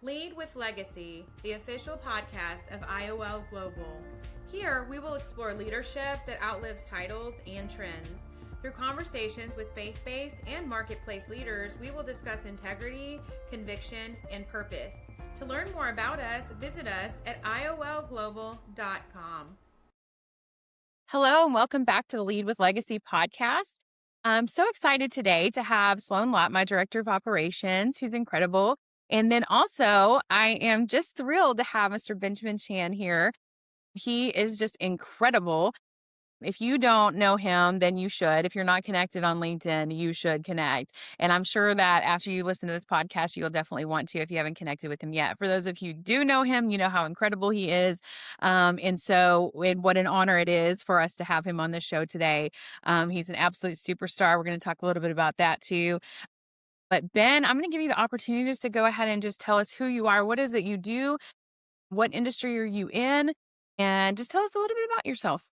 Lead with Legacy, the official podcast of IOL Global. Here, we will explore leadership that outlives titles and trends. Through conversations with faith-based and marketplace leaders, we will discuss integrity, conviction, and purpose. To learn more about us, visit us at iolglobal.com. Hello, and welcome back to the Lead with Legacy podcast. I'm so excited today to have Sloane Lott, my Director of Operations, who's incredible. And then also, I am just thrilled to have Mr. Benjamin Chan here. He is just incredible. If you don't know him, then you should. If you're not connected on LinkedIn, you should connect. And I'm sure that after you listen to this podcast, you'll definitely want to if you haven't connected with him yet. For those of you who do know him, you know how incredible he is. And what an honor it is for us to have him on the show today. He's an absolute superstar. We're going to talk a little bit about that too. But Ben, I'm going to give you the opportunity just to go ahead and just tell us who you are. What is it you do? What industry are you in? And just tell us a little bit about yourself.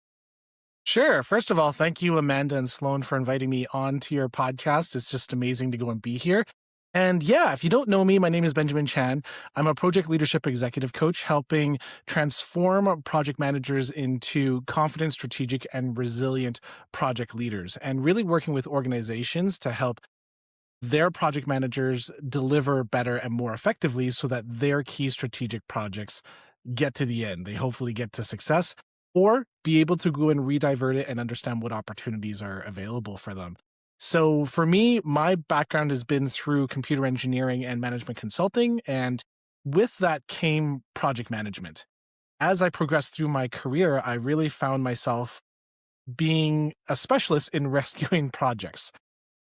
Sure. First of all, thank you, Amanda and Sloane, for inviting me on to your podcast. It's just amazing to go and be here. And yeah, if you don't know me, my name is Benjamin Chan. I'm a project leadership executive coach helping transform project managers into confident, strategic, and resilient project leaders, and really working with organizations to help their project managers deliver better and more effectively so that their key strategic projects get to the end. They hopefully get to success, or be able to go and redivert it and understand what opportunities are available for them. So for me, my background has been through computer engineering and management consulting, and with that came project management. As I progressed through my career, I really found myself being a specialist in rescuing projects.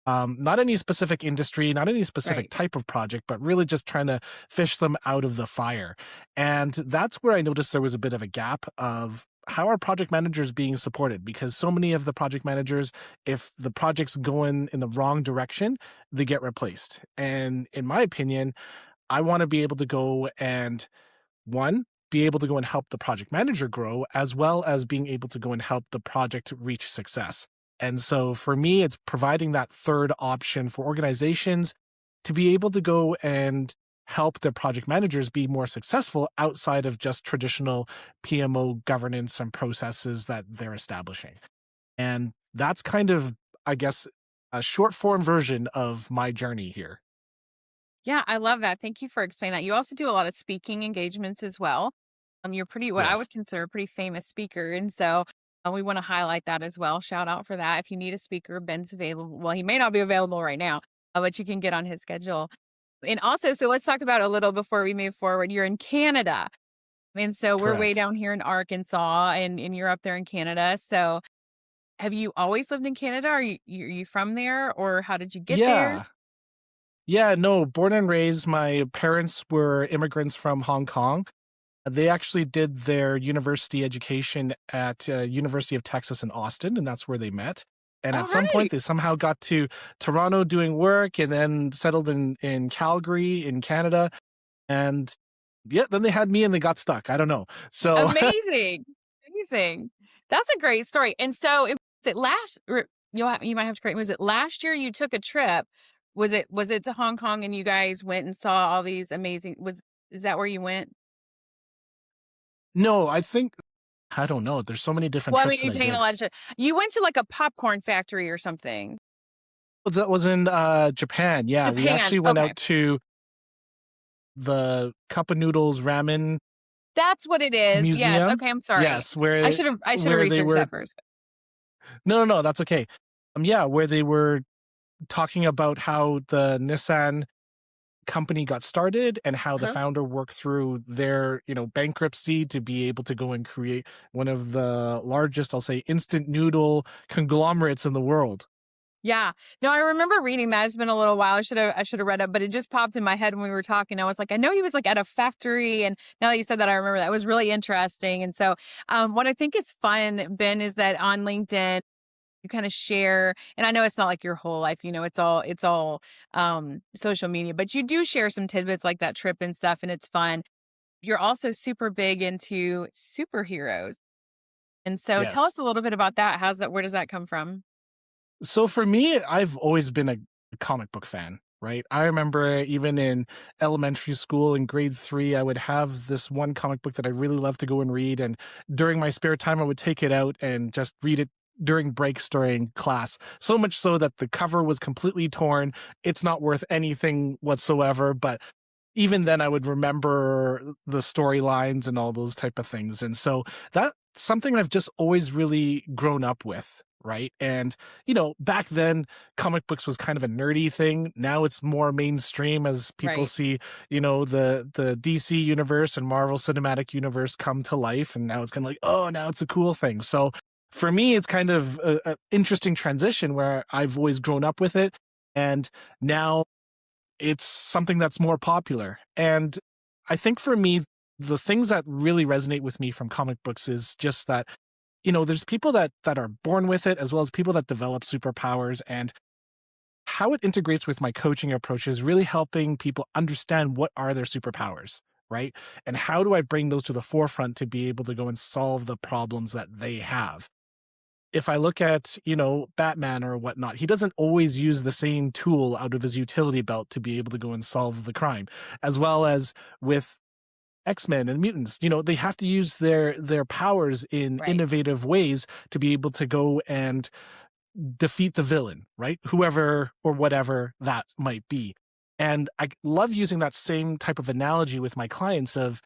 Not any specific industry, not any specific type of project, but really just trying to fish them out of the fire. And that's where I noticed there was a bit of a gap of how are project managers being supported? Because so many of the project managers, if the project's going in the wrong direction, they get replaced. And in my opinion, I want to be able to go and, one, be able to go and help the project manager grow, as well as being able to go and help the project reach success. And so for me, it's providing that third option for organizations to be able to go and help their project managers be more successful outside of just traditional PMO governance and processes that they're establishing. And that's kind of, I guess, a short form version of my journey here. Yeah, I love that. Thank you for explaining that. You also do a lot of speaking engagements as well. You're what I would consider a pretty famous speaker. And so we want to highlight that as well. Shout out for that. If you need a speaker, Ben's available. Well, he may not be available right now, but you can get on his schedule. And also, so let's talk about a little before we move forward. You're in Canada. And so we're way down here in Arkansas and you're up there in Canada. So have you always lived in Canada? Are you from there, or how did you get there? Yeah, no, born and raised. My parents were immigrants from Hong Kong. They actually did their university education at University of Texas in Austin, and that's where they met. And at some point, they somehow got to Toronto doing work and then settled in Calgary in Canada. And yeah, then they had me and they got stuck. I don't know. So amazing. That's a great story. And so you might have to correct me. Was it last year you took a trip? Was it to Hong Kong and you guys went and saw all these amazing, is that where you went? No, I don't know. There's so many different trips. You're taking a lot of trips. You went to like a popcorn factory or something. Well, that was in Japan. Yeah, we actually went out to the Cup of Noodles ramen. That's what it is. Museum. Yes. Okay, I'm sorry. Yes, where I should have researched that first. No, that's okay. Where they were talking about how the Nissan company got started and how the founder worked through their, bankruptcy to be able to go and create one of the largest, I'll say, instant noodle conglomerates in the world. Yeah. No, I remember reading that. It's been a little while. I should have read it, but it just popped in my head when we were talking. I was like, I know he was like at a factory. And now that you said that, I remember that. It was really interesting. And so what I think is fun, Ben, is that on LinkedIn, you kind of share, and I know it's not like your whole life, it's all social media, but you do share some tidbits like that trip and stuff, and it's fun. You're also super big into superheroes. And so tell us a little bit about that. Where does that come from? So for me, I've always been a comic book fan. right? I remember even in elementary school in grade 3, I would have this one comic book that I really loved to go and read. And during my spare time, I would take it out and just read it during breaks during class. So much so that the cover was completely torn. It's not worth anything whatsoever. But even then I would remember the storylines and all those type of things. And so that's something I've just always really grown up with. Right. And, back then comic books was kind of a nerdy thing. Now it's more mainstream as people Right. see, the DC universe and Marvel Cinematic Universe come to life. And now it's kind of like, oh, now it's a cool thing. So for me, it's kind of a interesting transition where I've always grown up with it. And now it's something that's more popular. And I think for me, the things that really resonate with me from comic books is just that, there's people that are born with it, as well as people that develop superpowers, and how it integrates with my coaching approach is really helping people understand what are their superpowers, right? And how do I bring those to the forefront to be able to go and solve the problems that they have? If I look at, Batman or whatnot, he doesn't always use the same tool out of his utility belt to be able to go and solve the crime, as well as with X-Men and mutants. They have to use their powers in Right. innovative ways to be able to go and defeat the villain, right? Whoever or whatever that might be. And I love using that same type of analogy with my clients of,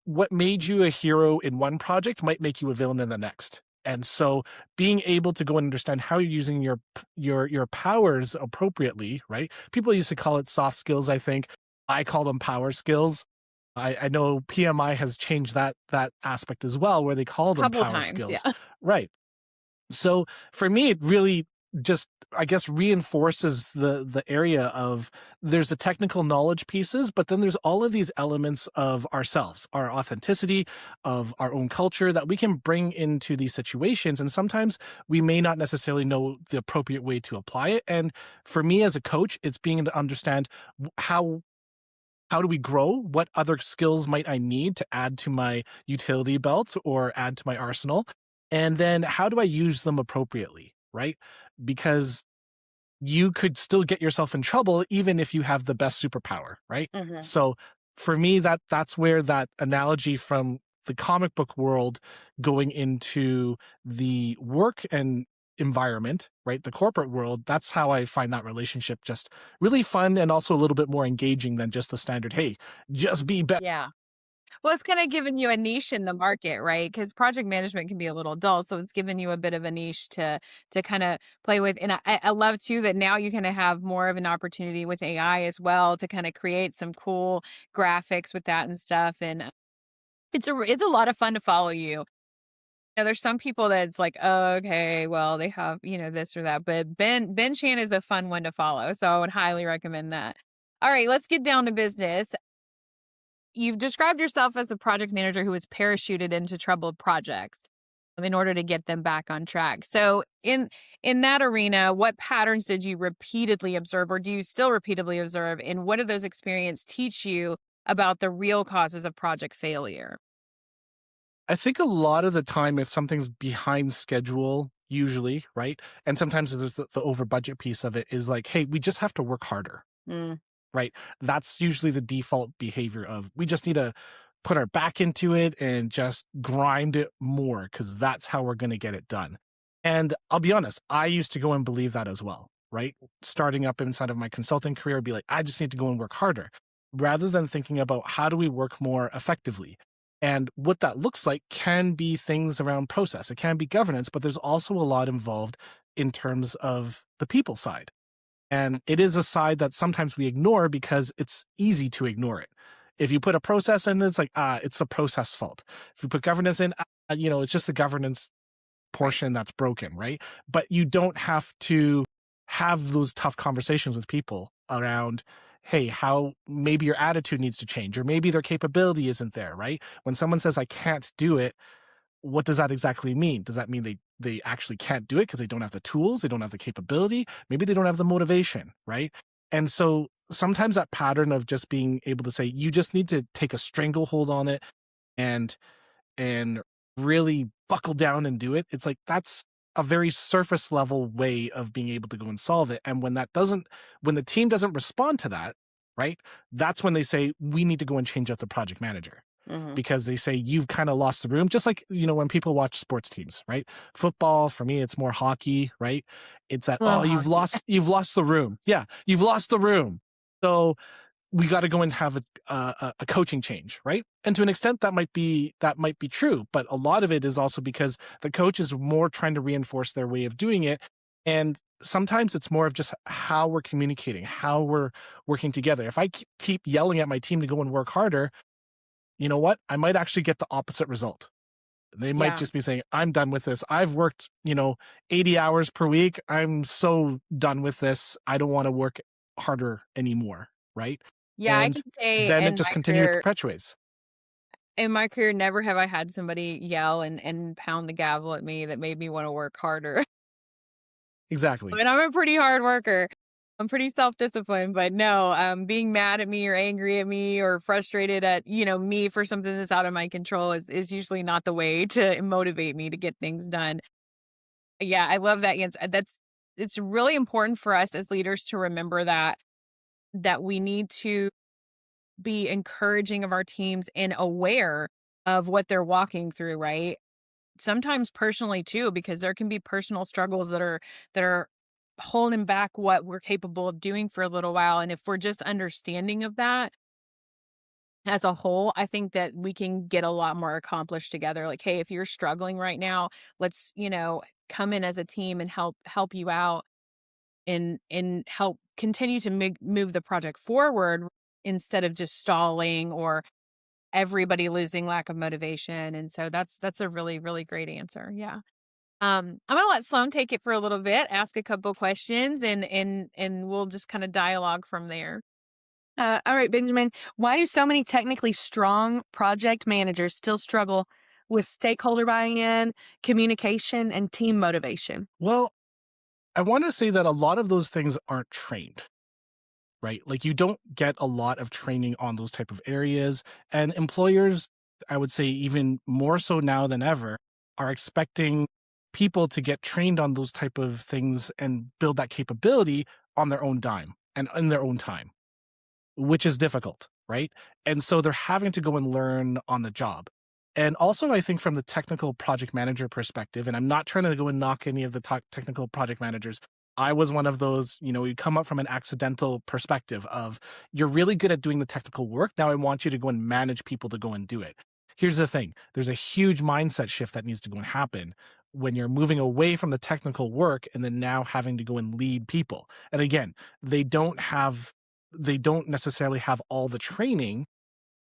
what made you a hero in one project might make you a villain in the next. And so being able to go and understand how you're using your powers appropriately, right? People used to call it soft skills, I think. I call them power skills. I know PMI has changed that aspect as well, where they call them Couple power times. Yeah. skills. Right. So for me, it really just, I guess, reinforces the area of there's the technical knowledge pieces, but then there's all of these elements of ourselves, our authenticity, of our own culture that we can bring into these situations. And sometimes we may not necessarily know the appropriate way to apply it. And for me as a coach, it's being able to understand how do we grow? What other skills might I need to add to my utility belt or add to my arsenal? And then how do I use them appropriately, right? Because you could still get yourself in trouble even if you have the best superpower, right? Mhm. So for me, that's where that analogy from the comic book world going into the work and environment, right? The corporate world, that's how I find that relationship just really fun and also a little bit more engaging than just the standard, hey, just be better. Yeah. Well, it's kind of giving you a niche in the market, right? Because project management can be a little dull, so it's giving you a bit of a niche to kind of play with. And I love too that now you kind of have more of an opportunity with AI as well to kind of create some cool graphics with that and stuff. And it's a lot of fun to follow you. There's some people that's like, oh, okay, well, they have, this or that. But Ben Chan is a fun one to follow. So I would highly recommend that. All right, let's get down to business. You've described yourself as a project manager who was parachuted into troubled projects in order to get them back on track. So in that arena, what patterns did you repeatedly observe, or do you still repeatedly observe? And what did those experiences teach you about the real causes of project failure? I think a lot of the time, if something's behind schedule, usually, right? And sometimes there's the over budget piece of it is like, hey, we just have to work harder, Mm, right? That's usually the default behavior of we just need to put our back into it and just grind it more because that's how we're going to get it done. And I'll be honest, I used to go and believe that as well, right? Starting up inside of my consulting career, be like, I just need to go and work harder rather than thinking about how do we work more effectively. And what that looks like can be things around process. It can be governance, but there's also a lot involved in terms of the people side. And it is a side that sometimes we ignore because it's easy to ignore it. If you put a process in, it's like, it's a process fault. If you put governance in, it's just the governance right. portion that's broken, right? But you don't have to have those tough conversations with people around, hey, how maybe your attitude needs to change, or maybe their capability isn't there, right? When someone says, I can't do it, what does that exactly mean? Does that mean they actually can't do it because they don't have the tools, they don't have the capability, maybe they don't have the motivation, right? And so sometimes that pattern of just being able to say you just need to take a stranglehold on it and and really buckle down and do it. It's like a very surface level way of being able to go and solve it. And when the team doesn't respond to that, right, that's when they say, we need to go and change out the project manager. Mhm. Because they say you've kind of lost the room, just like, when people watch sports teams, right? Football, for me, it's more hockey, right? It's that, oh, Love hockey. you've lost the room. Yeah, you've lost the room. So we got to go and have a coaching change, right? And to an extent, that might be true, but a lot of it is also because the coach is more trying to reinforce their way of doing it, and sometimes it's more of just how we're communicating, how we're working together. If I keep yelling at my team to go and work harder, you know what? I might actually get the opposite result. They might Yeah. just be saying, I'm done with this. I've worked, 80 hours per week. I'm so done with this. I don't want to work harder anymore, right? Yeah, I And can say then it just continues perpetuates. in my career, never have I had somebody yell and pound the gavel at me that made me want to work harder. I Exactly. mean, I'm a pretty hard worker. I'm pretty self-disciplined, but no, being mad at me or angry at me or frustrated at, me for something that's out of my control is usually not the way to motivate me to get things done. Yeah, I love that answer. It's really important for us as leaders to remember that we need to be encouraging of our teams and aware of what they're walking through, right? Sometimes personally too, because there can be personal struggles that are holding back what we're capable of doing for a little while. And if we're just understanding of that as a whole, I think that we can get a lot more accomplished together. Like, hey, if you're struggling right now, let's, come in as a team and help you out and help continue to move the project forward instead of just stalling or everybody losing lack of motivation. And so that's a really, really great answer. Yeah. I'm gonna let Sloane take it for a little bit, ask a couple questions, and we'll just kind of dialogue from there. All right, Benjamin, why do so many technically strong project managers still struggle with stakeholder buy-in, communication, and team motivation? Well, I want to say that a lot of those things aren't trained, right? Like, you don't get a lot of training on those type of areas, and employers, I would say even more so now than ever, are expecting people to get trained on those type of things and build that capability on their own dime and in their own time, which is difficult, right? And so they're having to go and learn on the job. And also, I think from the technical project manager perspective, and I'm not trying to go and knock any of the technical project managers. I was one of those, you come up from an accidental perspective of, you're really good at doing the technical work. Now I want you to go and manage people to go and do it. Here's the thing. There's a huge mindset shift that needs to go and happen when you're moving away from the technical work and then now having to go and lead people. And again, they don't necessarily have all the training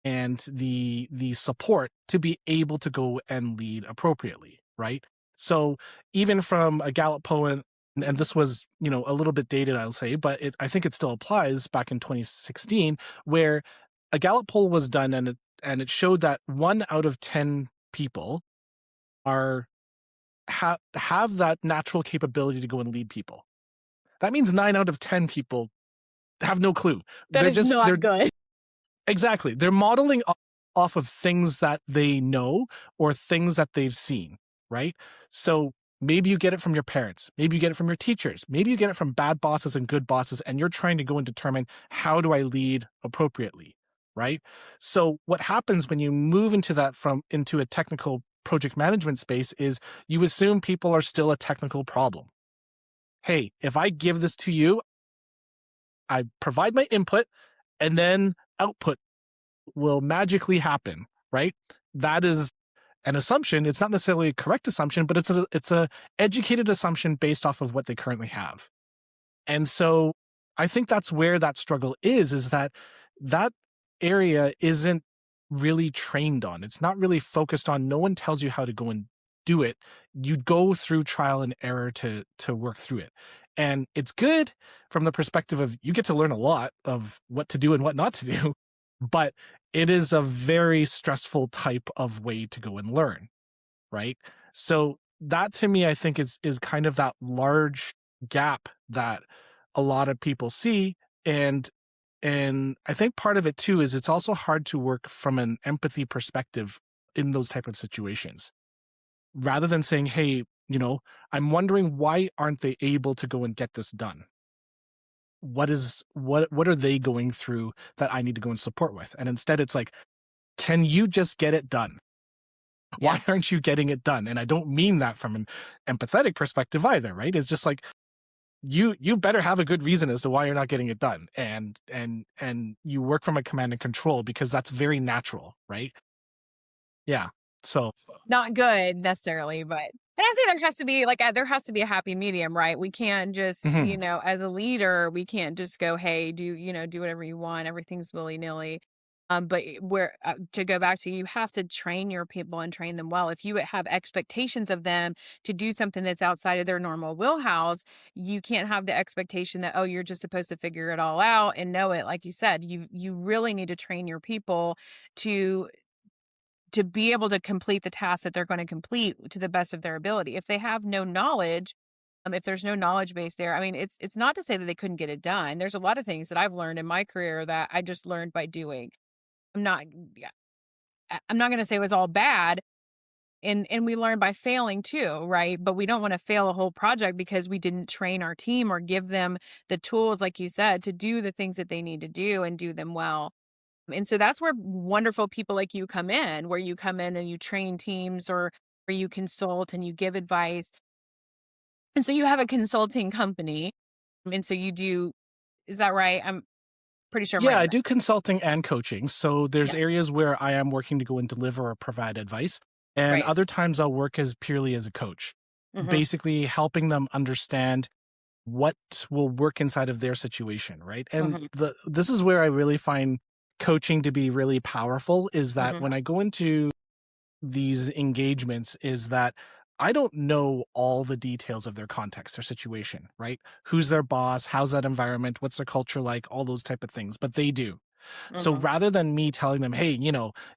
and the support to be able to go and lead appropriately, right? So even from a Gallup poll, and this was, a little bit dated, I'll say, but I think it still applies, back in 2016, where a Gallup poll was done, and it showed that 1 out of 10 people have that natural capability to go and lead people. That means 9 out of 10 people have no clue. That is not good. Exactly. They're modeling off of things that they know or things that they've seen, right? So maybe you get it from your parents. Maybe you get it from your teachers. Maybe you get it from bad bosses and good bosses, and you're trying to go and determine, how do I lead appropriately, right? So what happens when you move into a technical project management space is you assume people are still a technical problem. Hey, if I give this to you, I provide my input, and then output will magically happen, right? That is an assumption. It's not necessarily a correct assumption, but it's a educated assumption based off of what they currently have. And so I think that's where that struggle is that area isn't really trained on. It's not really focused on. No one tells you how to go and do it. You go through trial and error to work through it. And it's good from the perspective of, you get to learn a lot of what to do and what not to do, but it is a very stressful type of way to go and learn, right? So that, to me, I think is kind of that large gap that a lot of people see. And I think part of it too is it's also hard to work from an empathy perspective in those type of situations. Rather than saying, hey, You know, I'm wondering, why aren't they able to go and get this done? What are they going through that I need to go and support with? And instead it's like, can you just get it done? Yeah. Why aren't you getting it done? And I don't mean that from an empathetic perspective either, right? It's just like, you better have a good reason as to why you're not getting it done, and you work from a command and control, because that's very natural, right? Yeah. So Not good necessarily, but and I think there has to be there has to be a happy medium, right? We can't just, mhm. as a leader, we can't just go, hey, do whatever you want. Everything's willy nilly. But where to go back to, you have to train your people and train them well. If you have expectations of them to do something that's outside of their normal wheelhouse, you can't have the expectation that, oh, you're just supposed to figure it all out and know it. Like you said, you really need to train your people to be able to complete the task that they're going to complete to the best of their ability. If they have no knowledge, if there's no knowledge base there, I mean, it's not to say that they couldn't get it done. There's a lot of things that I've learned in my career that I just learned by doing. I'm not, yeah, I'm not going to say it was all bad. And we learn by failing too, right? But we don't want to fail a whole project because we didn't train our team or give them the tools, like you said, to do the things that they need to do and do them well. And so that's where wonderful people like you come in, where you come in and you train teams, or you consult and you give advice. And so you have a consulting company. And so you do, is that right? I'm pretty sure I'm Yeah, right I on that. do consulting and coaching. So there's Yeah. areas where I am working to go and deliver or provide advice. And Right. other times I'll work as purely as a coach, Mm-hmm. basically helping them understand what will work inside of their situation, right? And Mm-hmm. this is where I really find coaching to be really powerful, is that Mm-hmm. when I go into these engagements, is that I don't know all the details of their context, their situation, right? Who's their boss? How's that environment? What's their culture like? All those type of things, but they do. So Mm-hmm. rather than me telling them, hey,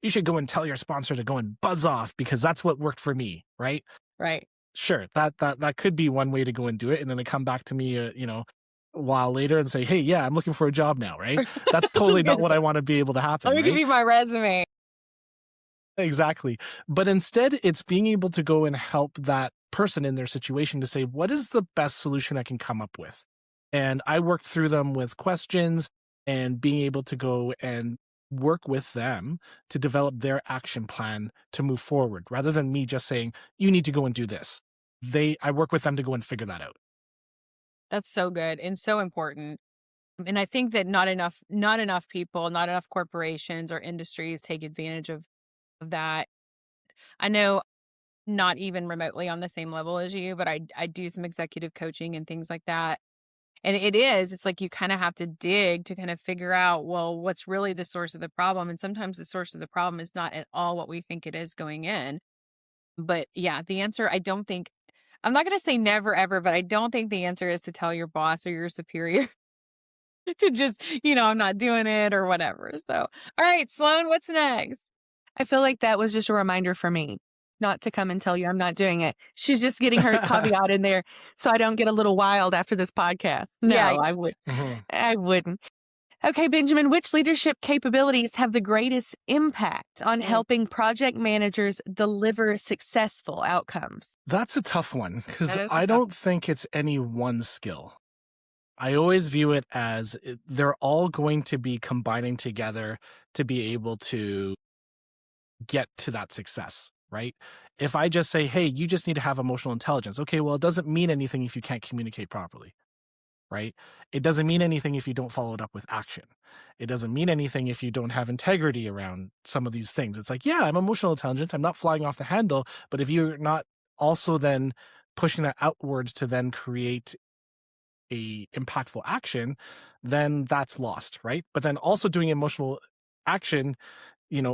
you should go and tell your sponsor to go and buzz off because that's what worked for me, right? Right. Sure, that could be one way to go and do it, and then they come back to me, a while later and say, hey, yeah, I'm looking for a job now, right? That's I was totally just not gonna what say, I want to be able to let happen, me give right? you my resume. Exactly. But instead, it's being able to go and help that person in their situation to say, what is the best solution I can come up with? And I work through them with questions and being able to go and work with them to develop their action plan to move forward, rather than me just saying, you need to go and do this. I work with them to go and figure that out. That's so good and so important. And I think that not enough people, not enough corporations or industries take advantage of that. I know, not even remotely on the same level as you, but I do some executive coaching and things like that. And it's like you kind of have to dig to kind of figure out, well, what's really the source of the problem? And sometimes the source of the problem is not at all what we think it is going in. But yeah, the answer, I don't think, I'm not going to say never ever, but I don't think the answer is to tell your boss or your superior to just, I'm not doing it or whatever. So, all right, Sloan, what's next? I feel like that was just a reminder for me not to come and tell you I'm not doing it. She's just getting her caveat in there so I don't get a little wild after this podcast. Yeah. No, I would. Mhm. I wouldn't. Okay, Benjamin, which leadership capabilities have the greatest impact on Mm, helping project managers deliver successful outcomes? That's a tough one, because that is a I tough. don't think it's any one skill. I always view it as they're all going to be combining together to be able to get to that success, right? If I just say, hey, you just need to have emotional intelligence, okay, well, it doesn't mean anything if you can't communicate properly, right? It doesn't mean anything if you don't follow it up with action. It doesn't mean anything if you don't have integrity around some of these things. It's like, yeah, I'm emotional intelligent, I'm not flying off the handle, but if you're not also then pushing that outwards to then create a impactful action, then that's lost, right? But then also doing emotional action,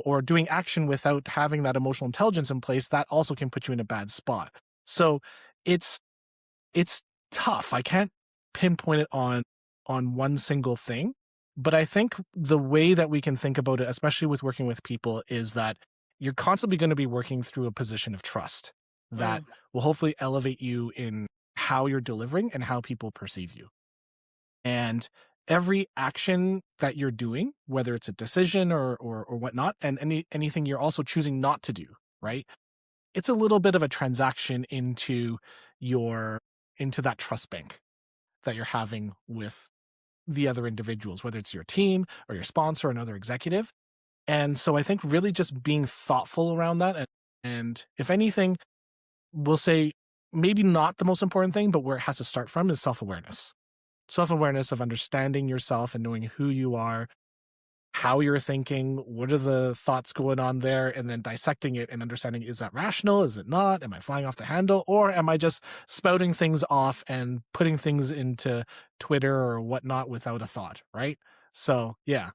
or doing action without having that emotional intelligence in place, that also can put you in a bad spot. So it's it's tough. I can't pinpoint it on one single thing, but I think the way that we can think about it, especially with working with people, is that you're constantly going to be working through a position of trust that Mm, will hopefully elevate you in how you're delivering and how people perceive you. And every action that you're doing, whether it's a decision or whatnot, and anything you're also choosing not to do, right? it's a little bit of a transaction into that trust bank that you're having with the other individuals, whether it's your team or your sponsor or another executive. And so I think really just being thoughtful around that. And if anything, we'll say maybe not the most important thing, but where it has to start from is self-awareness. Self-awareness of understanding yourself and knowing who you are, how you're thinking, what are the thoughts going on there, and then dissecting it and understanding, is that rational? Is it not? Am I flying off the handle? Or am I just spouting things off and putting things into Twitter or whatnot without a thought, right? So, yeah.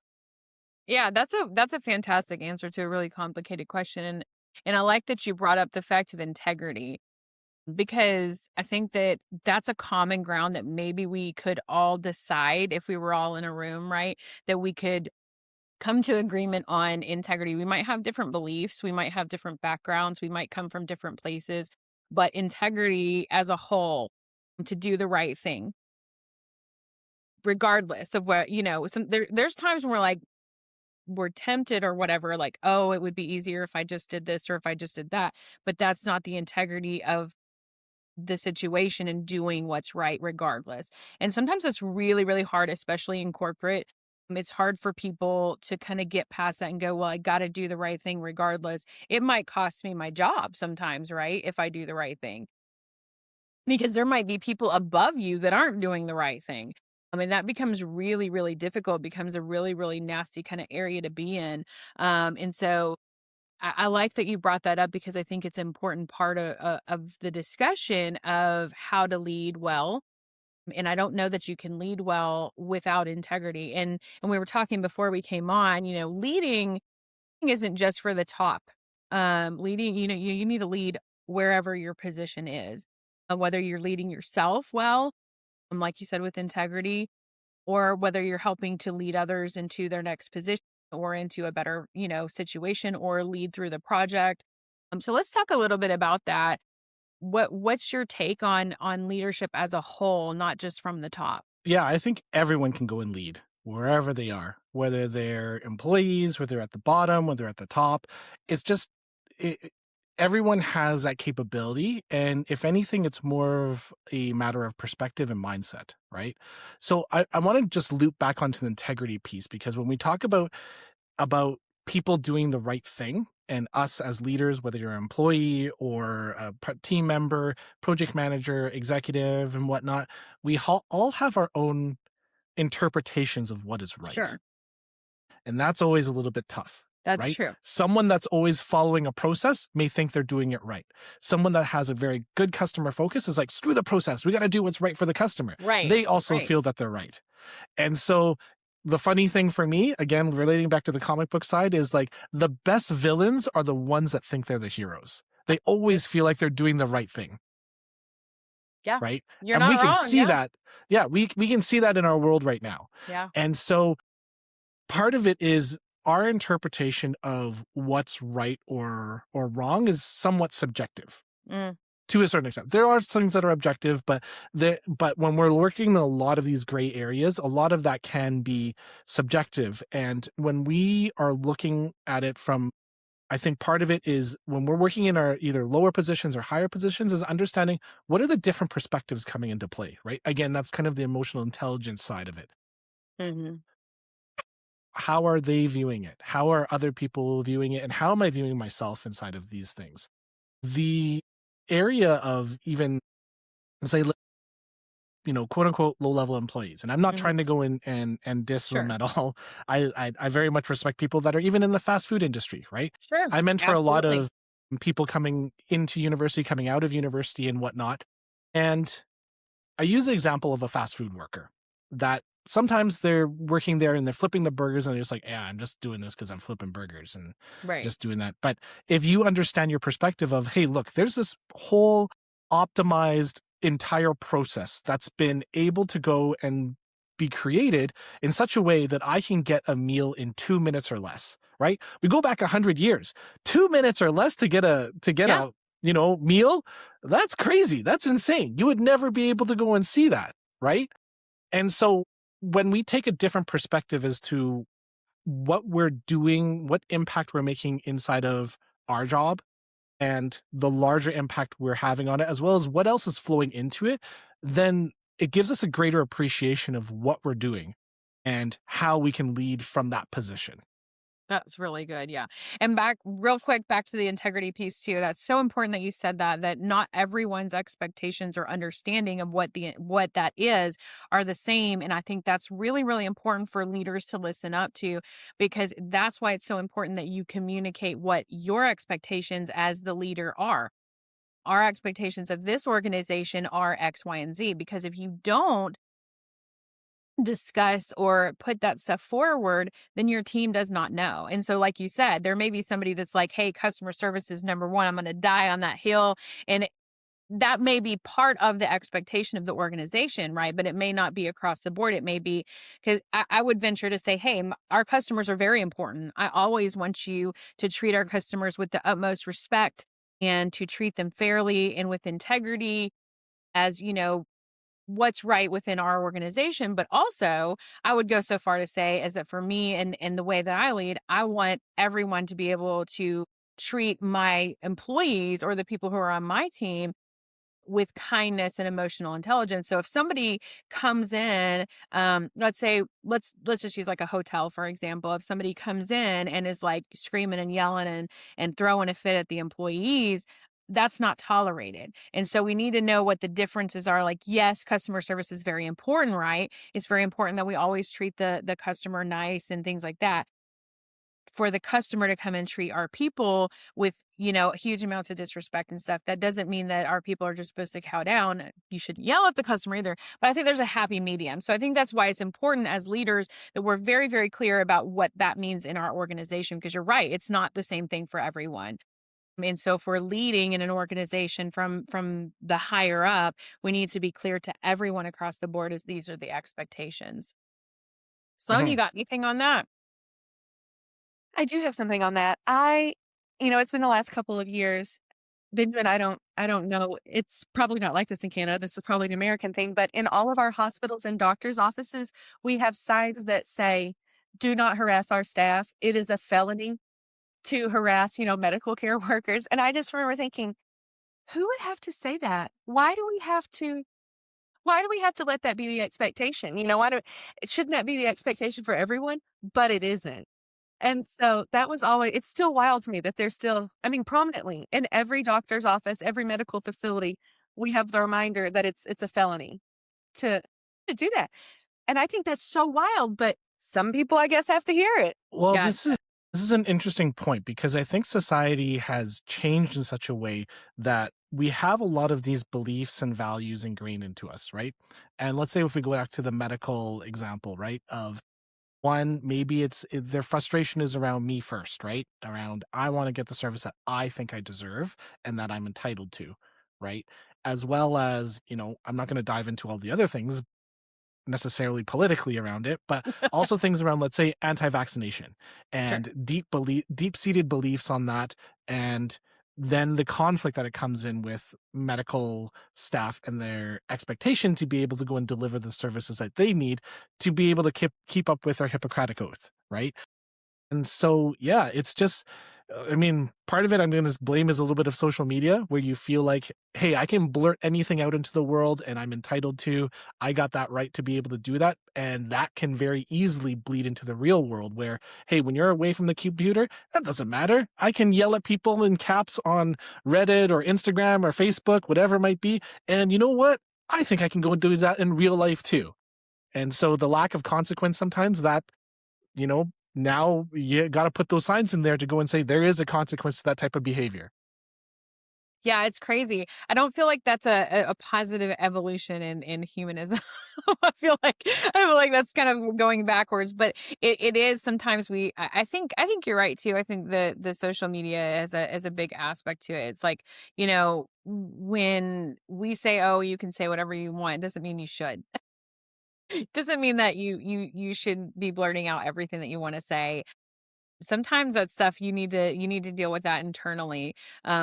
Yeah, that's a fantastic answer to a really complicated question. And I like that you brought up the fact of integrity, because I think that that's a common ground that maybe we could all decide if we were all in a room, right? That we could come to agreement on integrity. We might have different beliefs, we might have different backgrounds, we might come from different places, but integrity as a whole, to do the right thing, regardless of what, there's times when we're tempted or whatever, like, oh, it would be easier if I just did this or if I just did that. But that's not the integrity of the situation and doing what's right regardless. And sometimes it's really, really hard, especially in corporate. It's hard for people to kind of get past that and go, well, I got to do the right thing regardless. It might cost me my job sometimes, right? If I do the right thing, because there might be people above you that aren't doing the right thing. I mean, that becomes really, really difficult, becomes a really, really nasty kind of area to be in. And so I like that you brought that up, because I think it's an important part of the discussion of how to lead well. And I don't know that you can lead well without integrity. And we were talking before we came on, leading isn't just for the top. Leading, you need to lead wherever your position is, whether you're leading yourself well, like you said, with integrity, or whether you're helping to lead others into their next position or into a better, situation, or lead through the project. So let's talk a little bit about that. What's your take on leadership as a whole, not just from the top? Yeah, I think everyone can go and lead wherever they are, whether they're employees, whether they're at the bottom, whether they're at the top. It's just everyone has that capability. And if anything, it's more of a matter of perspective and mindset, right? So I want to just loop back onto the integrity piece, because when we talk about people doing the right thing, and us as leaders, whether you're an employee or a team member, project manager, executive, and whatnot, we all have our own interpretations of what is right. Sure. And that's always a little bit tough. That's right? true. Someone that's always following a process may think they're doing it right. Someone that has a very good customer focus is like, screw the process. We got to do what's right for the customer. Right. They also Right. feel that they're right. And so the funny thing for me, again, relating back to the comic book side, is like the best villains are the ones that think they're the heroes. They always feel like they're doing the right thing. Yeah. Right. You're and not we can wrong, see yeah. that. Yeah. We can see that in our world right now. Yeah. And so part of it is our interpretation of what's right or wrong is somewhat subjective. To a certain extent. There are things that are objective, but when we're working in a lot of these gray areas, a lot of that can be subjective. And when we are looking at it from, I think part of it is when we're working in our either lower positions or higher positions, is understanding what are the different perspectives coming into play, right? Again, that's kind of the emotional intelligence side of it. Mm-hmm. How are they viewing it? How are other people viewing it? And how am I viewing myself inside of these things? The area of even, say, quote unquote low level employees, and I'm not trying to go in and diss them at all. I very much respect people that are even in the fast food industry, right? Sure. I mentor a lot Absolutely. of people coming into university, coming out of university, and whatnot. And I use the example of a fast food worker that sometimes they're working there and they're flipping the burgers and they're just like, yeah, I'm just doing this because I'm flipping burgers and Right. just doing that. But if you understand your perspective of, hey, look, there's this whole optimized entire process that's been able to go and be created in such a way that I can get a meal in 2 minutes or less, right? We go back 100 years, 2 minutes or less to get a meal. That's crazy. That's insane. You would never be able to go and see that, right? And so when we take a different perspective as to what we're doing, what impact we're making inside of our job, and the larger impact we're having on it, as well as what else is flowing into it, then it gives us a greater appreciation of what we're doing and how we can lead from that position. That's really good. Yeah. And back real quick, back to the integrity piece too. That's so important that you said that not everyone's expectations or understanding of what that is are the same. And I think that's really, really important for leaders to listen up to, because that's why it's so important that you communicate what your expectations as the leader are. Our expectations of this organization are X, Y, and Z. Because if you don't discuss or put that stuff forward, then your team does not know. And so, like you said, there may be somebody that's like, hey, customer service is number one. I'm going to die on that hill. And that may be part of the expectation of the organization, right? But it may not be across the board. It may be because I would venture to say, hey, our customers are very important. I always want you to treat our customers with the utmost respect and to treat them fairly and with integrity, as what's right within our organization. But also, I would go so far to say is that for me and the way that I lead, I want everyone to be able to treat my employees or the people who are on my team with kindness and emotional intelligence. So if somebody comes in, let's say, let's just use like a hotel, for example. If somebody comes in and is like screaming and yelling and throwing a fit at the employees, that's not tolerated. And so we need to know what the differences are. Like, yes, customer service is very important, right? It's very important that we always treat the customer nice and things like that. For the customer to come and treat our people with, huge amounts of disrespect and stuff, that doesn't mean that our people are just supposed to cow down. You shouldn't yell at the customer either. But I think there's a happy medium. So I think that's why it's important as leaders that we're very, very clear about what that means in our organization, because you're right, it's not the same thing for everyone. And so if we're leading in an organization from the higher up, we need to be clear to everyone across the board as these are the expectations. Sloan, you Mhm. got anything on that? I do have something on that. It's been the last couple of years. Benjamin, I don't know. It's probably not like this in Canada. This is probably an American thing, but in all of our hospitals and doctors' offices, we have signs that say, "Do not harass our staff. It is a felony to harass, medical care workers." And I just remember thinking, who would have to say that? Why do we have to let that be the expectation? Shouldn't that be the expectation for everyone? But it isn't. And so that was always it's still wild to me that there's still prominently in every doctor's office, every medical facility, we have the reminder that it's a felony to do that. And I think that's so wild, but some people, I guess, have to hear it. Well, Yeah. this is an interesting point because I think society has changed in such a way that we have a lot of these beliefs and values ingrained into us, right? And let's say if we go back to the medical example, right? Of one, maybe their frustration is around me first, right? Around I want to get the service that I think I deserve and that I'm entitled to, right? As well as, I'm not going to dive into all the other things necessarily politically around it, but also things around, let's say, anti-vaccination Sure. and deep-seated beliefs on that, and then the conflict that it comes in with medical staff and their expectation to be able to go and deliver the services that they need to be able to keep up with their Hippocratic oath, right? And so, yeah, it's just, I mean, part of it I'm going to blame is a little bit of social media where you feel like, hey, I can blurt anything out into the world and I'm entitled to, I got that right to be able to do that. And that can very easily bleed into the real world where, hey, when you're away from the computer, that doesn't matter. I can yell at people in caps on Reddit or Instagram or Facebook, whatever it might be. And you know what? I think I can go and do that in real life too. And so the lack of consequence sometimes that now you got to put those signs in there to go and say there is a consequence to that type of behavior. Yeah, it's crazy. I don't feel like that's a positive evolution in humanism. I feel like that's kind of going backwards, but it is sometimes I think you're right too. I think the social media is a big aspect to it. It's like, when we say, oh, you can say whatever you want, it doesn't mean you should. Doesn't mean that you should be blurting out everything that you want to say. Sometimes that stuff you need to deal with that internally,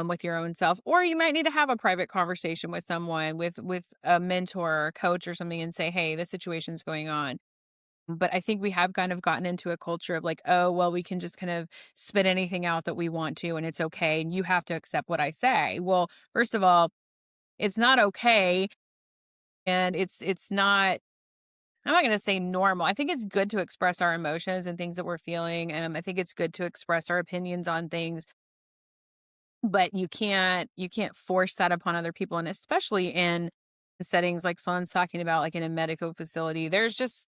with your own self, or you might need to have a private conversation with someone, with a mentor or a coach or something, and say, hey, this situation's going on. But I think we have kind of gotten into a culture of like, oh, well, we can just kind of spit anything out that we want to, and it's okay. And you have to accept what I say. Well, first of all, it's not okay. And it's not, I'm not going to say normal. I think it's good to express our emotions and things that we're feeling. I think it's good to express our opinions on things, but you can't force that upon other people. And especially in settings like Sloan's talking about, like in a medical facility, there's just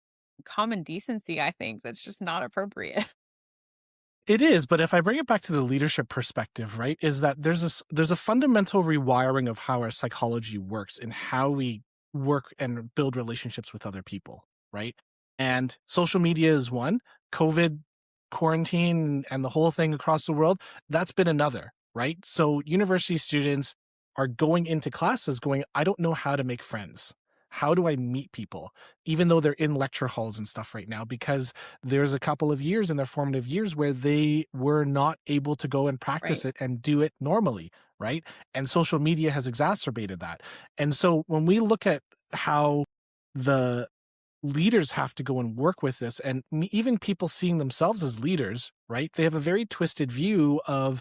common decency, I think, that's just not appropriate. It is, but if I bring it back to the leadership perspective, right, is that there's a fundamental rewiring of how our psychology works and how we work and build relationships with other people, right? And social media is one, COVID, quarantine, and the whole thing across the world, that's been another, right? So university students are going into classes going, I don't know how to make friends. How do I meet people? Even though they're in lecture halls and stuff right now, because there's a couple of years in their formative years where they were not able to go and Right. practice it and do it normally, right? And social media has exacerbated that. And so when we look at how the leaders have to go and work with this, and even people seeing themselves as leaders, right? They have a very twisted view of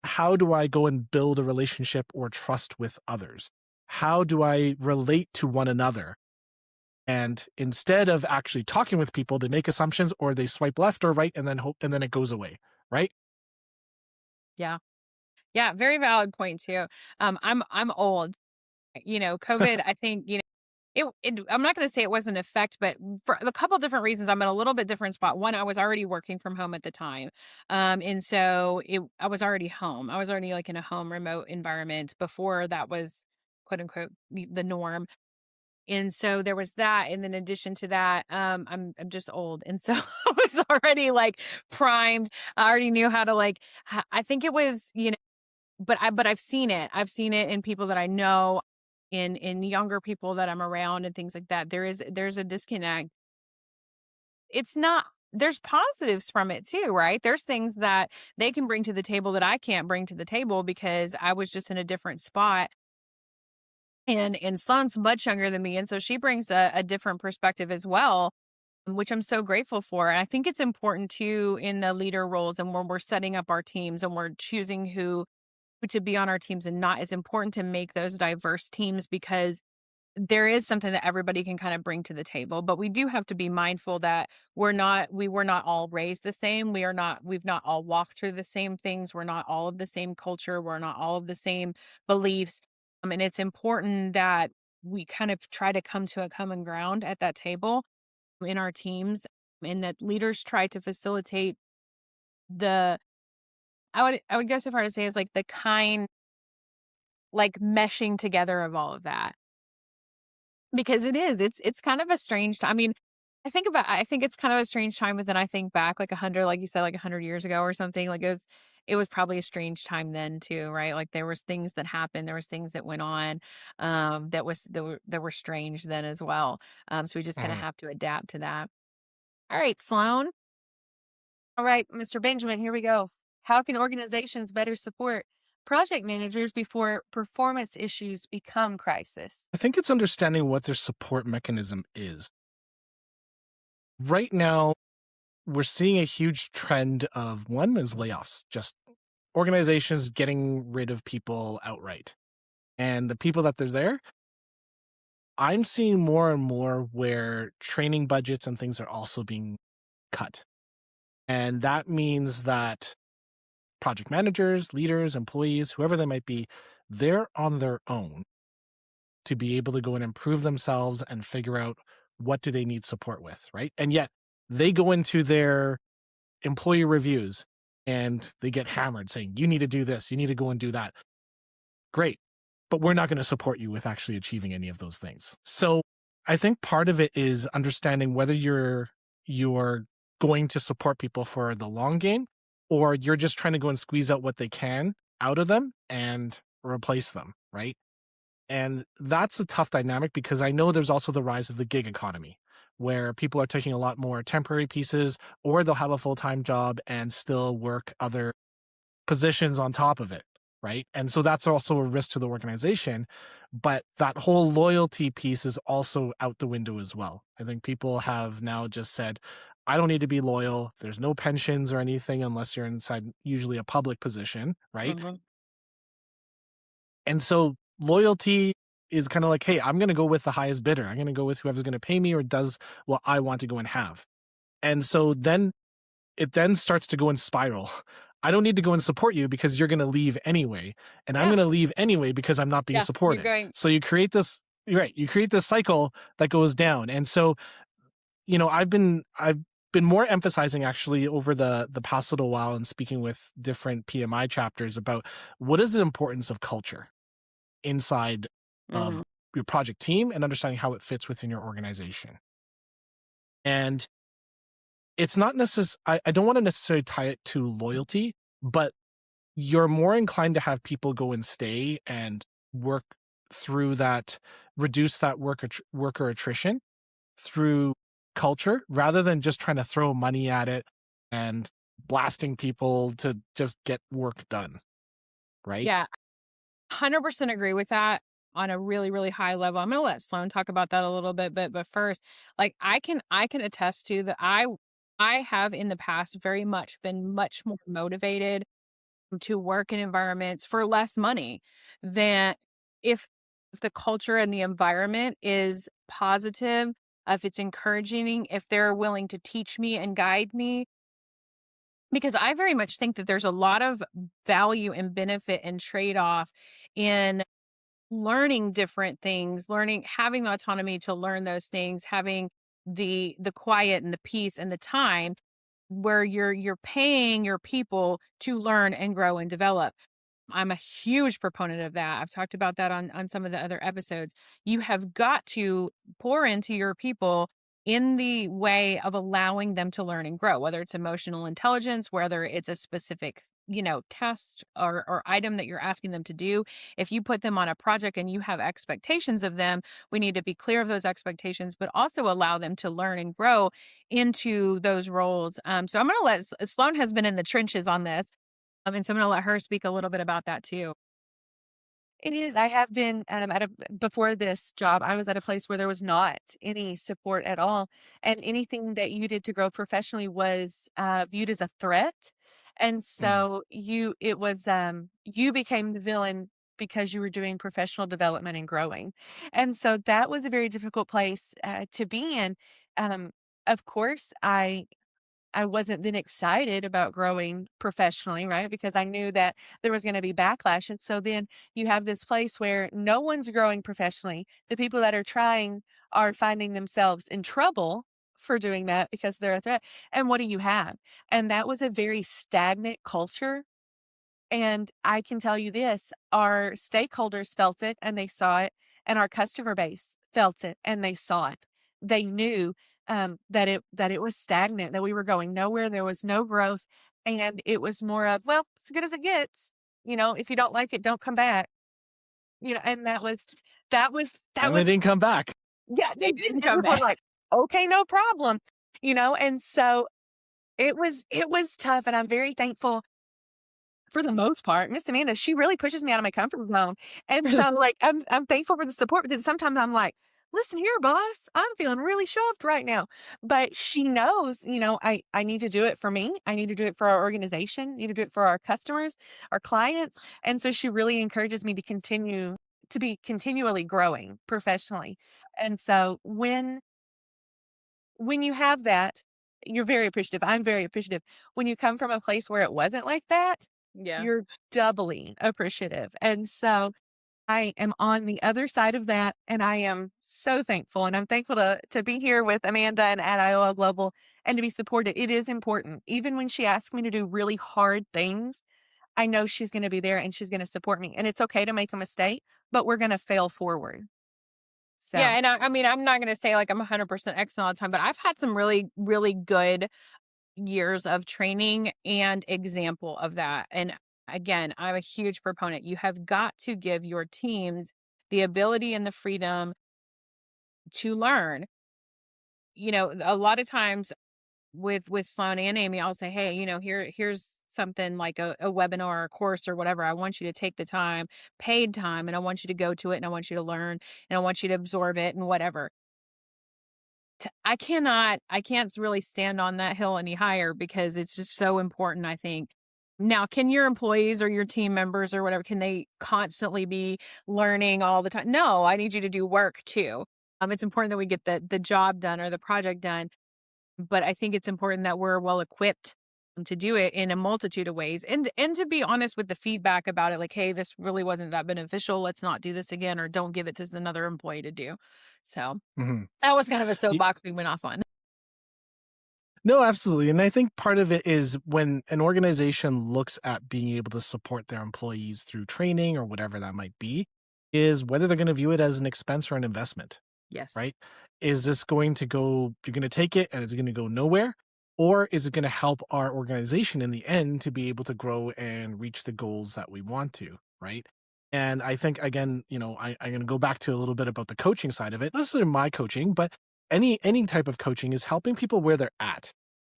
how do I go and build a relationship or trust with others? How do I relate to one another? And instead of actually talking with people, they make assumptions or they swipe left or right and then hope and then it goes away, right? Yeah. Yeah, very valid point too. I'm old. COVID, I think, I'm not going to say it was an effect, but for a couple different reasons, I'm in a little bit different spot. One, I was already working from home at the time. And so I was already home. I was already like in a home remote environment before that was quote unquote the norm. And so there was that. And then in addition to that, I'm just old. And so I was already like primed. I already knew how to like, I think it was, but I've seen it. I've seen it in people that I know, in younger people that I'm around and things like that. There's a disconnect. It's not There's positives from it too, right? There's things that they can bring to the table that I can't bring to the table because I was just in a different spot. And Sloane's much younger than me. And so she brings a different perspective as well, which I'm so grateful for. And I think it's important too in the leader roles and when we're setting up our teams and we're choosing who to be on our teams and not, it's important to make those diverse teams because there is something that everybody can kind of bring to the table. But we do have to be mindful that we were not all raised the same. We've not all walked through the same things. We're not all of the same culture. We're not all of the same beliefs. And it's important that we kind of try to come to a common ground at that table in our teams, and that leaders try to facilitate the I would go so far to say is like the kind, like meshing together of all of that. Because it's kind of a strange time. I mean, I think it's kind of a strange time, but then I think back like 100, like you said, like 100 years ago or something, like it was probably a strange time then too, right? Like there was things that happened, there was things that went on, that were strange then as well. So we just kind of Mhm. have to adapt to that. All right, Sloan. All right, Mr. Benjamin, here we go. How can organizations better support project managers before performance issues become crisis? I think it's understanding what their support mechanism is. Right now, we're seeing a huge trend of one is layoffs, just organizations getting rid of people outright. And the people that they're there, I'm seeing more and more where training budgets and things are also being cut. And that means that project managers, leaders, employees, whoever they might be, they're on their own to be able to go and improve themselves and figure out what do they need support with, right? And yet they go into their employee reviews and they get hammered saying, you need to do this, you need to go and do that. Great. But we're not going to support you with actually achieving any of those things. So I think part of it is understanding whether you're going to support people for the long game or you're just trying to go and squeeze out what they can out of them and replace them, right? And that's a tough dynamic because I know there's also the rise of the gig economy where people are taking a lot more temporary pieces or they'll have a full-time job and still work other positions on top of it, right? And so that's also a risk to the organization. But that whole loyalty piece is also out the window as well. I think people have now just said, I don't need to be loyal. There's no pensions or anything unless you're inside usually a public position, right? Mhm. And so loyalty is kind of like, hey, I'm going to go with the highest bidder. I'm going to go with whoever's going to pay me or does what I want to go and have. And so then it then starts to go in spiral. I don't need to go and support you because you're going to leave anyway. And I'm Yeah. going to leave anyway because I'm not being Yeah. You're supported. going. So you create this, right. You create this cycle that goes down. And so, I've been more emphasizing actually over the past little while and speaking with different PMI chapters about what is the importance of culture inside of Mhm. your project team and understanding how it fits within your organization. And it's not necessarily, I don't want to necessarily tie it to loyalty, but you're more inclined to have people go and stay and work through that, reduce that worker attrition through culture rather than just trying to throw money at it and blasting people to just get work done. Right. Yeah. 100% agree with that on a really, really high level. I'm going to let Sloane talk about that a little bit, but first, like I can attest to that I have in the past very much been much more motivated to work in environments for less money than if the culture and the environment is positive, if it's encouraging, if they're willing to teach me and guide me. Because I very much think that there's a lot of value and benefit and trade-off in learning different things, learning, having the autonomy to learn those things, having the quiet and the peace and the time where you're paying your people to learn and grow and develop. I'm a huge proponent of that. I've talked about that on some of the other episodes. You have got to pour into your people in the way of allowing them to learn and grow, whether it's emotional intelligence, whether it's a specific, test or item that you're asking them to do. If you put them on a project and you have expectations of them, we need to be clear of those expectations, but also allow them to learn and grow into those roles. So I'm going to let Sloane has been in the trenches on this. And so I'm going to let her speak a little bit about that too. It is. I have been before this job, I was at a place where there was not any support at all. And anything that you did to grow professionally was viewed as a threat. And Mm. so you became the villain because you were doing professional development and growing. And so that was a very difficult place to be in. Um, of course, I wasn't then excited about growing professionally, right? Because I knew that there was going to be backlash. And so then you have this place where no one's growing professionally. The people that are trying are finding themselves in trouble for doing that because they're a threat. And what do you have? And that was a very stagnant culture. And I can tell you this, our stakeholders felt it and they saw it, and our customer base felt it and they saw it. They knew that it was stagnant, that we were going nowhere, there was no growth, and it was more of, well, as good as it gets. If you don't like it, don't come back. And that And they was didn't come back. yeah, They they didn't didn't. And come we're back. like, okay, no problem. And so it was tough, and I'm very thankful for the most part. Miss Amanda, she really pushes me out of my comfort zone. And so like I'm thankful for the support, but then sometimes I'm like, listen here, boss, I'm feeling really shoved right now. But she knows, I need to do it for me. I need to do it for our organization, need to do it for our customers, our clients. And so she really encourages me to be continually growing professionally. And so when you have that, you're very appreciative. I'm very appreciative. When you come from a place where it wasn't like that, Yeah. you're doubly appreciative. And so I am on the other side of that, and I am so thankful. And I'm thankful to be here with Amanda and at Iowa Global and to be supported. It is important. Even when she asks me to do really hard things, I know she's going to be there and she's going to support me. And it's okay to make a mistake, but we're going to fail forward. Yeah. So And I mean, I'm not going to say like I'm 100% excellent all the time, but I've had some really, really good years of training and example of that. And again, I'm a huge proponent. You have got to give your teams the ability and the freedom to learn. A lot of times with Sloan and Amy, I'll say, hey, here's something like a webinar or a course or whatever, I want you to take the time, paid time, and I want you to go to it and I want you to learn and I want you to absorb it and whatever. I can't really stand on that hill any higher because it's just so important, I think. Now, can your employees or your team members or whatever, can they constantly be learning all the time? No, I need you to do work too. It's important that we get the job done or the project done, but I think it's important that we're well equipped to do it in a multitude of ways and to be honest with the feedback about it, like, hey, this really wasn't that beneficial, let's not do this again, or don't give it to another employee to do. So Mhm. that was kind of a Y- soapbox we went off on. No, absolutely. And I think part of it is when an organization looks at being able to support their employees through training or whatever that might be, is whether they're going to view it as an expense or an investment. Yes. Right? Is this going to go, you're going to take it and it's going to go nowhere? Or is it going to help our organization in the end to be able to grow and reach the goals that we want to? Right. And I think, again, I'm going to go back to a little bit about the coaching side of it. Not necessarily my coaching, but any type of coaching is helping people where they're at.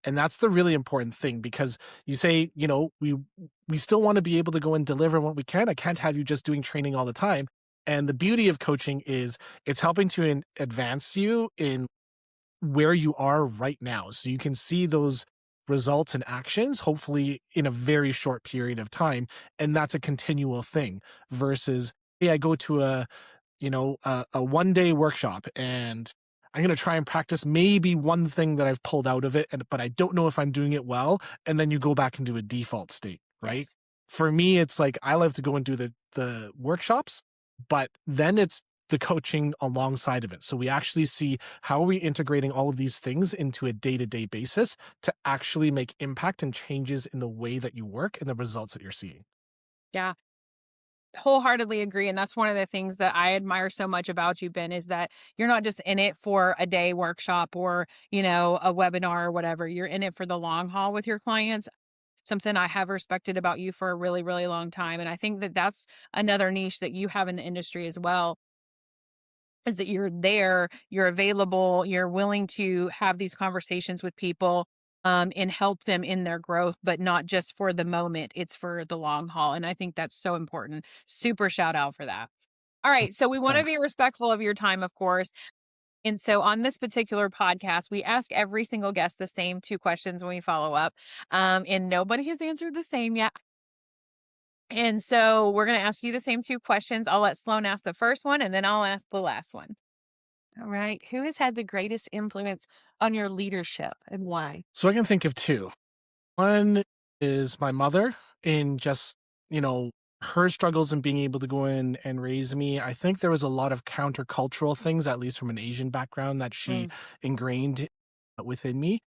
And that's the really important thing because you say, we still want to be able to go and deliver what we can. I can't have you just doing training all the time. And the beauty of coaching is it's helping to advance you in where you are right now. So you can see those results and actions, hopefully in a very short period of time. And that's a continual thing versus, hey, I go to a 1 day workshop and I'm going to try and practice maybe one thing that I've pulled out of it, but I don't know if I'm doing it well. And then you go back into a default state, right? Yes. For me, it's like I love to go and do the workshops, but then it's the coaching alongside of it. So we actually see how are we integrating all of these things into a day-to-day basis to actually make impact and changes in the way that you work and the results that you're seeing. Yeah. Wholeheartedly agree. And that's one of the things that I admire so much about you, Ben, is that you're not just in it for a day workshop or, a webinar or whatever. You're in it for the long haul with your clients. Something I have respected about you for a really, really long time. And I think that that's another niche that you have in the industry as well, is that you're there, you're available, you're willing to have these conversations with people and help them in their growth, but not just for the moment, it's for the long haul. And I think that's so important. Super shout out for that. All right. So we want to be Thanks. respectful of your time, of course. And so on this particular podcast, we ask every single guest the same two questions when we follow up. And nobody has answered the same yet. And so we're going to ask you the same two questions. I'll let Sloane ask the first one and then I'll ask the last one. All right. Who has had the greatest influence on your leadership and why? So I can think of two. One is my mother in just, her struggles in being able to go in and raise me. I think there was a lot of countercultural things, at least from an Asian background, that she Mm, ingrained within me.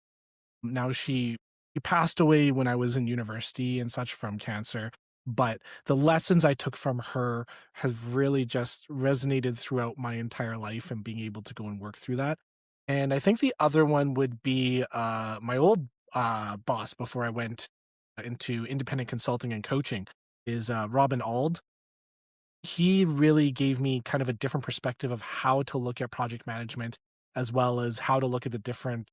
Now she passed away when I was in university and such from cancer, but the lessons I took from her have really just resonated throughout my entire life and being able to go and work through that. And I think the other one would be my old boss before I went into independent consulting and coaching is Robin Ald. He really gave me kind of a different perspective of how to look at project management as well as how to look at the different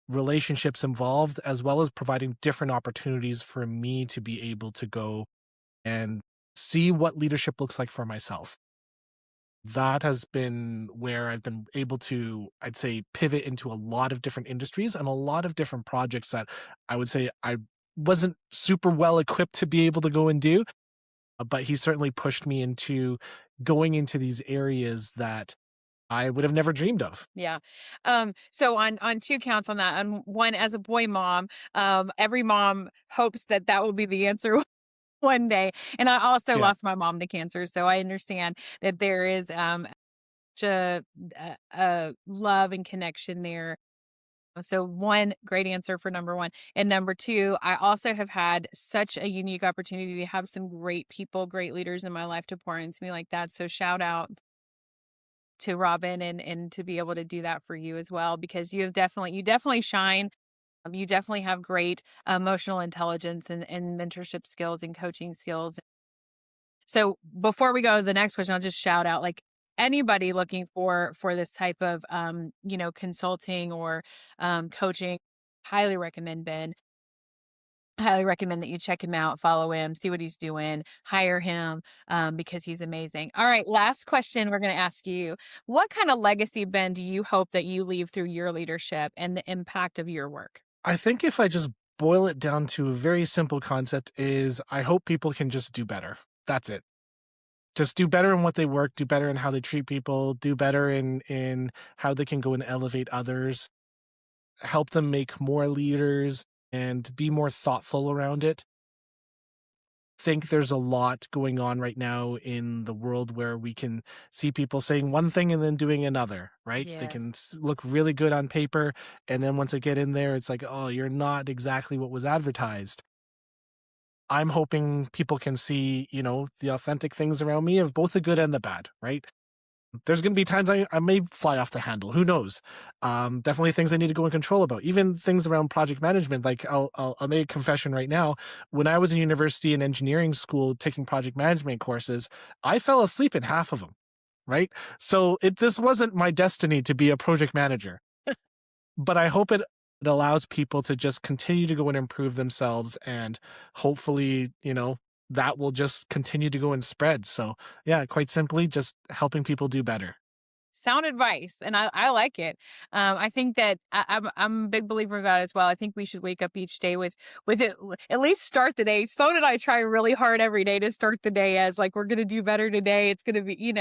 relationships involved, as well as providing different opportunities for me to be able to go and see what leadership looks like for myself. That has been where I've been able to, I'd say, pivot into a lot of different industries and a lot of different projects that I would say I wasn't super well equipped to be able to go and do. But he certainly pushed me into going into these areas that I would have never dreamed of. yeah. So on two counts on that. On one, as a boy mom, every mom hopes that that will be the answer one day. And I also Yeah. lost my mom to cancer, so I understand that there is such a love and connection there. So one, great answer for number one. And number two, I also have had such a unique opportunity to have some great people, great leaders in my life to pour into me like that. So shout out to Robin and to be able to do that for you as well, because you definitely shine. You definitely have great emotional intelligence and mentorship skills and coaching skills. So before we go to the next question, I'll just shout out, like, anybody looking for this type of consulting or coaching, highly recommend Ben. I highly recommend that you check him out, follow him, see what he's doing, hire him, because he's amazing. All right, last question we're going to ask you. What kind of legacy, Ben, do you hope that you leave through your leadership and the impact of your work? I think if I just boil it down to a very simple concept is I hope people can just do better. That's it. Just do better in what they work, do better in how they treat people, do better in how they can go and elevate others, help them make more leaders and be more thoughtful around it. Think there's a lot going on right now in the world where we can see people saying one thing and then doing another, right? They Yes. can look really good on paper. And then once they get in there, it's like, oh, you're not exactly what was advertised. I'm hoping people can see, the authentic things around me of both the good and the bad, right? There's going to be times I may fly off the handle. Who knows? Definitely things I need to go in control about. Even things around project management. Like I'll make a confession right now. When I was in university and engineering school taking project management courses, I fell asleep in half of them. Right. So this wasn't my destiny to be a project manager, but I hope it allows people to just continue to go and improve themselves, and hopefully, that will just continue to go and spread. So yeah, quite simply, just helping people do better. Sound advice, and I like it. I think that I'm a big believer of that as well. I think we should wake up each day with it. At least start the day. Sloan and I try really hard every day to start the day as like we're gonna do better today. It's gonna be,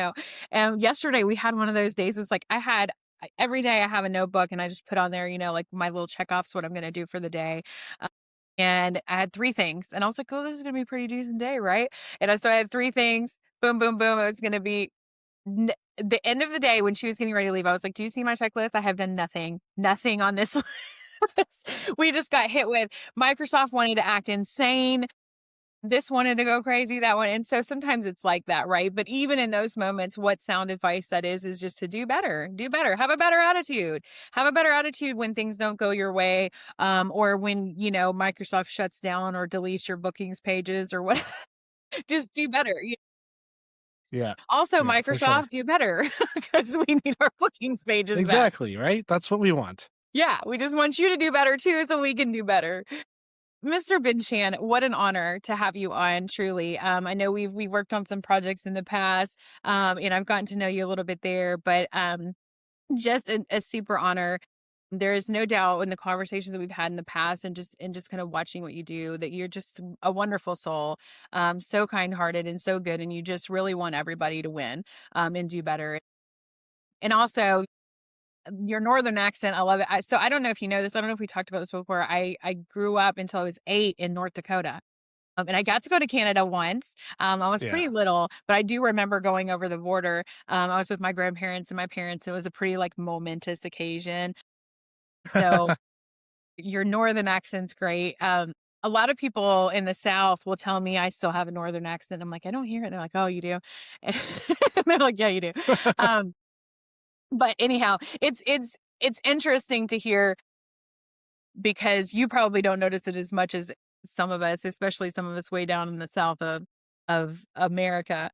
And yesterday we had one of those days. It's like every day I have a notebook and I just put on there, like my little checkoffs, what I'm gonna do for the day. And I had 3 things, and I was like, "Oh, this is gonna be a pretty decent day, right?" So I had 3 things. Boom, boom, boom. It was gonna be the end of the day when she was getting ready to leave. I was like, "Do you see my checklist? I have done nothing on this list." We just got hit with Microsoft wanting to act insane. This wanted to go crazy, that one. And so sometimes it's like that, right? But even in those moments, what sound advice that is just to do better, have a better attitude, when things don't go your way. Or when, Microsoft shuts down or deletes your bookings pages or what, just do better. Yeah. Also, Yeah, for sure. Microsoft, do better because we need our bookings pages back. Exactly, right? That's what we want. Yeah, we just want you to do better too so we can do better. Mr. Ben Chan, what an honor to have you on, truly. I know we've worked on some projects in the past, and I've gotten to know you a little bit there, but just a super honor. There is no doubt in the conversations that we've had in the past and just kind of watching what you do, that you're just a wonderful soul, so kind-hearted and so good, and you just really want everybody to win, and do better. And also your northern accent, I love it. So I don't know if you know this. I don't know if we talked about this before. I grew up until I was 8 in North Dakota. And I got to go to Canada once. I was pretty little, but I do remember going over the border. I was with my grandparents and my parents. It was a pretty momentous occasion. So your northern accent's great. A lot of people in the South will tell me I still have a northern accent. I'm like, I don't hear it. They're like, oh, you do? And they're like, yeah, you do. But anyhow, it's interesting to hear, because you probably don't notice it as much as some of us, especially some of us way down in the South of America.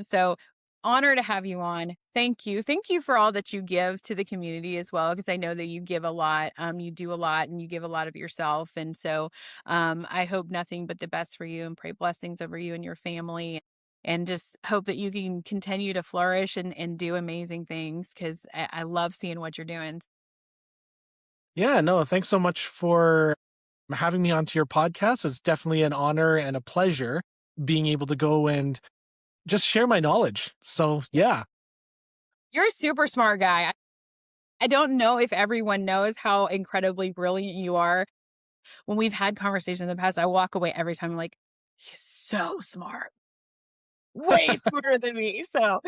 So honor to have you on. Thank you. Thank you for all that you give to the community as well, because I know that you give a lot. You do a lot and you give a lot of yourself. And so I hope nothing but the best for you and pray blessings over you and your family. And just hope that you can continue to flourish and do amazing things, because I love seeing what you're doing. Yeah, no, thanks so much for having me onto your podcast. It's definitely an honor and a pleasure being able to go and just share my knowledge. So yeah. You're a super smart guy. I don't know if everyone knows how incredibly brilliant you are. When we've had conversations in the past, I walk away every time like, he's so smart. Way smarter than me. So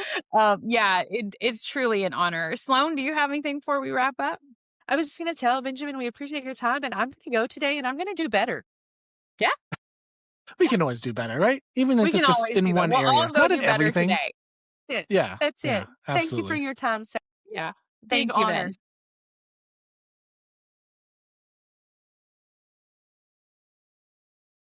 yeah, it's truly an honor. Sloane, do you have anything before we wrap up? I was just going to tell Benjamin, we appreciate your time, and I'm going to go today and I'm going to do better. Yeah. We can always do better, right? Even if it's just in one area. I'll go Not do in better everything. today. That's it. Yeah. That's yeah, it. Thank you for absolutely. your time. Yeah. Big Thank you, honor. Ben.